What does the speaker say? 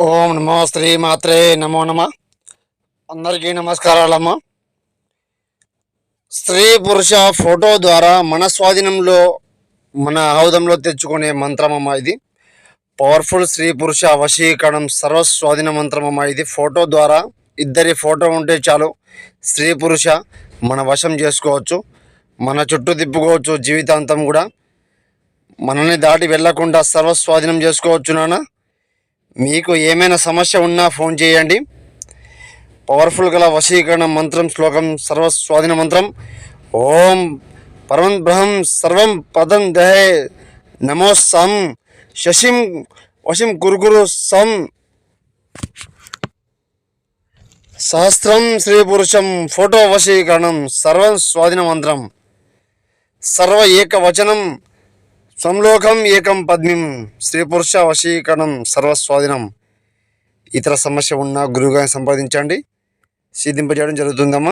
ఓం నమో శ్రీ మాత్రే నమో నమ. అందరికీ నమస్కారాలమ్మ. స్త్రీ పురుష ఫోటో ద్వారా మన స్వాధీనంలో మన ఆయుధంలో తెచ్చుకునే మంత్రమమ్మ ఇది. పవర్ఫుల్ స్త్రీ పురుష వశీకరణం సర్వస్వాధీన మంత్రమమ్మ ఇది. ఫోటో ద్వారా ఇద్దరి ఫోటో ఉంటే చాలు, స్త్రీ పురుష మన వశం చేసుకోవచ్చు, మన చుట్టూ తిప్పుకోవచ్చు. జీవితాంతం కూడా మనల్ని దాటి వెళ్లకుండా సర్వస్వాధీనం చేసుకోవచ్చు. నాన్న, మీకు ఏమైనా సమస్య ఉన్నా ఫోన్ చేయండి. పవర్ఫుల్ గల వశీకరణ మంత్రం శ్లోకం సర్వస్వాధీన మంత్రం. ఓం పరం బ్రహ్మ సర్వం పదం దహే నమో సం శశిం వశిం గురుగురు సం సహస్రం స్త్రీ పురుషం ఫోటో వశీకరణం సర్వం స్వాధీన మంత్రం. సర్వ ఏకవచనం సంలోకం ఏకం పద్మిం. స్త్రీ పురుష వశీకరణం సర్వస్వాధీనం. ఇతర సమస్య ఉన్న గురువుగారిని సంప్రదించండి, సిద్ధింపజేయడం జరుగుతుందమ్మా.